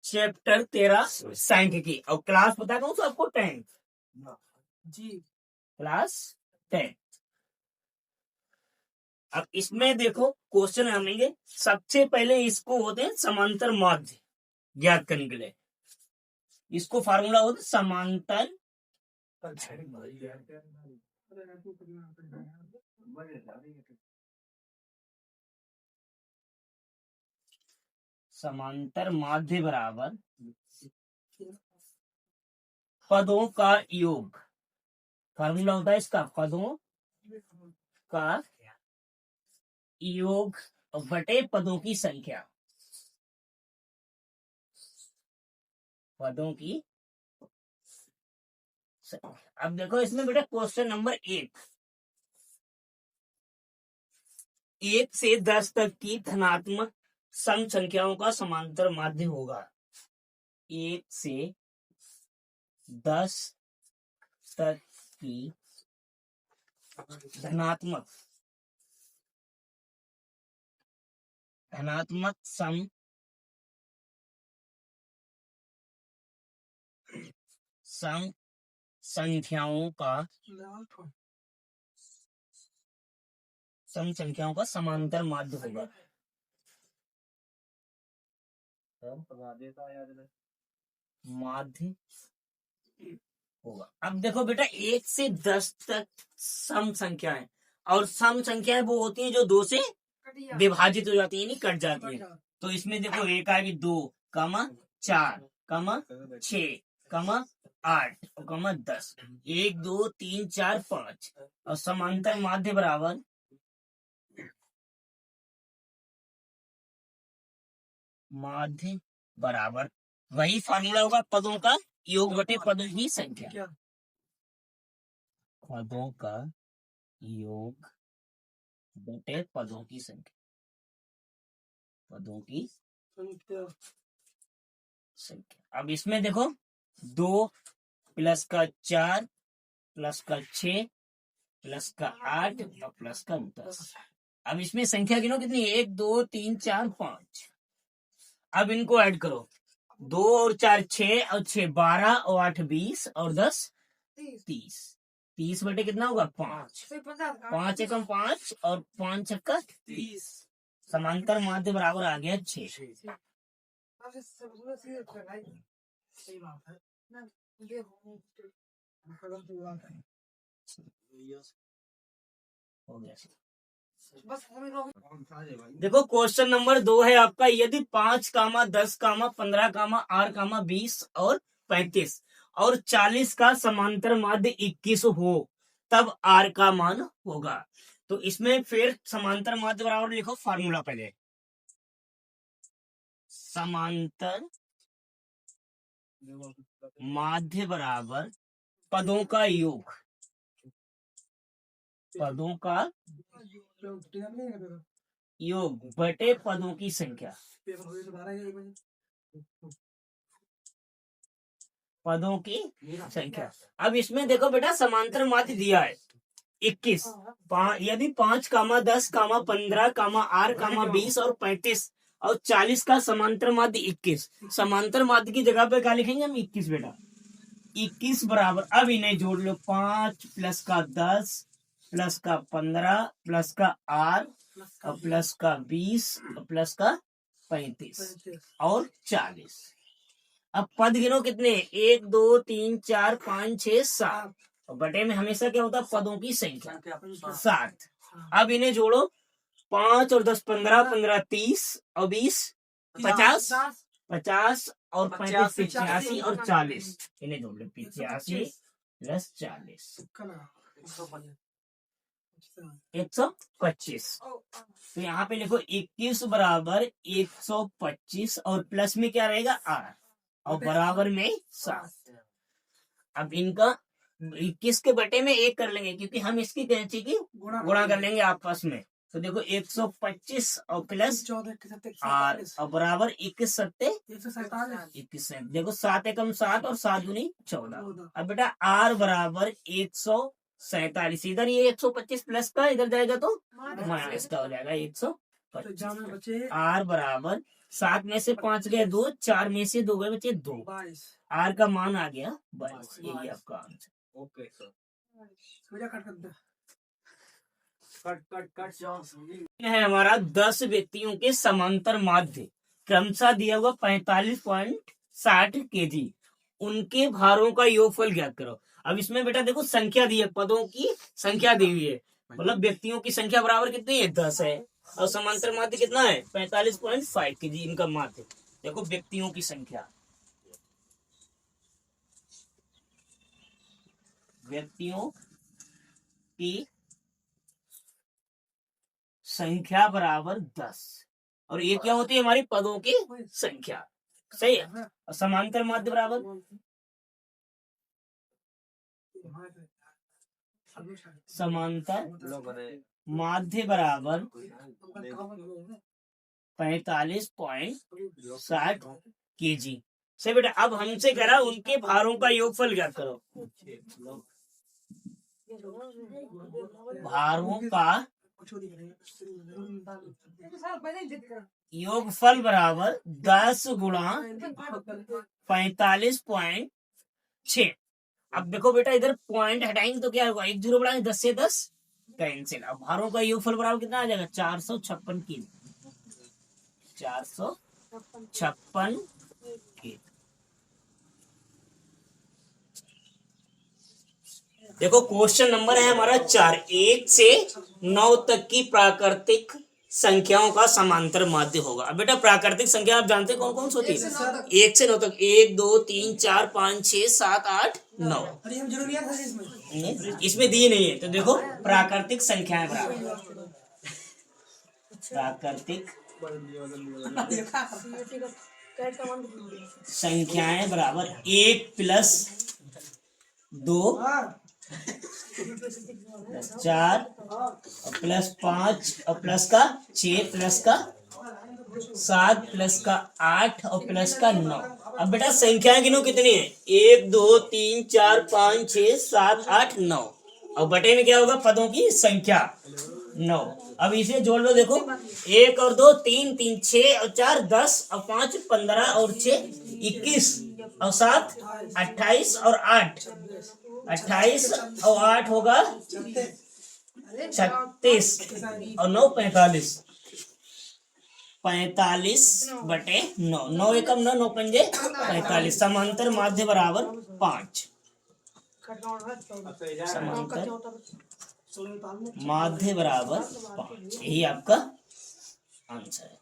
Chapter 13 सांख्यिकी और class बता दूं तो आपको 10th जी क्लास 10। अब इसमें देखो क्वेश्चन आएंगे। सबसे पहले इसको होते हैं समांतर माध्य ज्ञात करने के लिए। इसको फार्मूला होता है समांतर माध्य बराबर पदों का योग। फार्मूला होता है इसका पदों का योग बटे पदों की संख्या। पदों की संख्या। अब देखो इसमें बेटा क्वेश्चन नंबर 1 से 10 तक की धनात्मक सम संख्याओं का समांतर माध्य होगा। 1 से 10 तक की धनात्मक सम संख्याओं का समांतर माध्य होगा। माध्य होगा। अब देखो बेटा 1 से 10 तक सम संख्या है और सम संख्याएं वो होती हैं जो 2 से विभाजित हो जाती है, नहीं कट जाती है। तो इसमें देखो एक आएगी 2, 4, 6, 8 और 10। 1 2 3 4 5 और समांतर माध्य बराबर वही फार्मूला होगा पदों का योग बटे पदों की संख्या। पदों का योग बटे पदों की संख्या। पदों की संख्या। अब इसमें देखो 2 प्लस का 4 प्लस का 6 प्लस का 8 और प्लस का 10। अब इसमें संख्या गिनो कितनी है? 1 2 3 4 5। अब इनको ऐड करो। 2 और 4 6 और 6 12 और 8 20 और 10 30। 30 बटे कितना होगा? 5। 5 एकम 5 और 5 छक्का 30। समांतर माध्य बराबर आ गया 6। हो गया। देखो क्वेश्चन नंबर 2 है आपका। यदि 5, 10, 15, 8, 20 और 35 और 40 का समांतर माध्य 21 हो तब आर का मान होगा। तो इसमें फिर समांतर माध्य बराबर लिखो फार्मूला पहले। समांतर माध्य बराबर पदों का योग। पदों का योग बटे पदों की संख्या। पदों की संख्या। अब इसमें देखो बेटा समांतर माध्य दिया है 21। यदि 5, 10, 15, 8, 20 और 35 और 40 का समांतर माध्य 21। समांतर माध्य की जगह पे क्या लिखेंगे हम? 21 बेटा। 21 बराबर, अब इन्हें जोड़ लो। 5 प्लस का 10 प्लस का 15 प्लस का 8 और प्लस का 20 और प्लस का 35 और 40। अब पद गिनो कितने? 1 2 3 4 5 6 7 और बटे में हमेशा क्या होता है? पदों की संख्या 7। अब इन्हें जोड़ो। 5 और 10 15, 15 30 और 20 50, 50 और 35 85 और 40। इन्हें जोड़ लो। 85 प्लस 40 125। तो यहाँ पे लिखो 21 बराबर 125 और प्लस में क्या रहेगा? आर और बराबर में 7। अब इनका 21 के बटे में 1 कर लेंगे क्योंकि हम इसकी कैंची की गुणा कर लेंगे आपस में। तो देखो 125 और प्लस आर और बराबर 21 सत्ते 21। देखो 7 एकम 7 और 7 दूनी 14। अब बेटा आर बराबर 147। इधर ये 125 प्लस का इधर जाएगा तो माइनस का हो जाएगा 100। आर बराबर 7 में से 5 गए 2, 4 में से 2 गए बचे 2। आर का मान आ गया 22। यही आपका आंसर। Okay sir. है हमारा 10 व्यक्तियों के समांतर माध्य क्रमशः दिया हुआ 45.60 केजी, उनके भारों का योगफल ज्ञात करो। अब इसमें बेटा देखो संख्या दी है, पदों की संख्या दी हुई है, मतलब व्यक्तियों की संख्या बराबर कितनी है 10 है, और समांतर माध्य कितना है 45.5 केजी इनका माध्य। देखो व्यक्तियों की संख्या, व्यक्तियों की संख्या बराबर 10, और ये क्या होती है हमारी पदों की संख्या, सही है। और समांतर माध्य बराबर समांतर माध्य बराबर 45.60 केजी। सही बेटा। अब हमसे करा उनके भारों का योगफल ज्ञात करो। भारों का योगफल बराबर 10 गुणा 45.6। अब देखो बेटा इधर पॉइंट हटाएंगे तो क्या होगा, 1 0 बढ़ाएंगे 10 से 10 कैंसिल। अब भारों का योगफल बराबर कितना आ जाएगा 456 केजी, 456 केजी। देखो क्वेश्चन नंबर है हमारा 4, 1 से 9 तक की प्राकृतिक संख्याओं का समांतर माध्य होगा। अब बेटा प्राकृतिक संख्या आप जानते हैं कौन कौन सी होती है, 1 से 9 तक, 1 2 3 4 5 6 7 8 9। इसमें दिए नहीं है, तो देखो प्राकृतिक संख्याएं बराबर, प्राकृतिक संख्याएं बराबर 1 प्लस 2 प्लस 4 और प्लस 5 और प्लस का 6 प्लस का 7 प्लस का 8 और प्लस का 9। अब बेटा संख्याएं गिनो कितनी है, 1 2 3 4 5 6 7 8 9, और बटे में क्या होगा पदों की संख्या 9। अब इसे जोड़ लो, देखो 1 और 2 3 3 6 और 4 10 और 5 15 और 6 21 और 7 28 और 8 28 और 8 होगा 36 और 9 45, 45 बटे 9, 9 एकम 9, 9 पंजे 45। समांतर माध्य बराबर 5, समांतर माध्य बराबर 5, यही आपका आंसर है।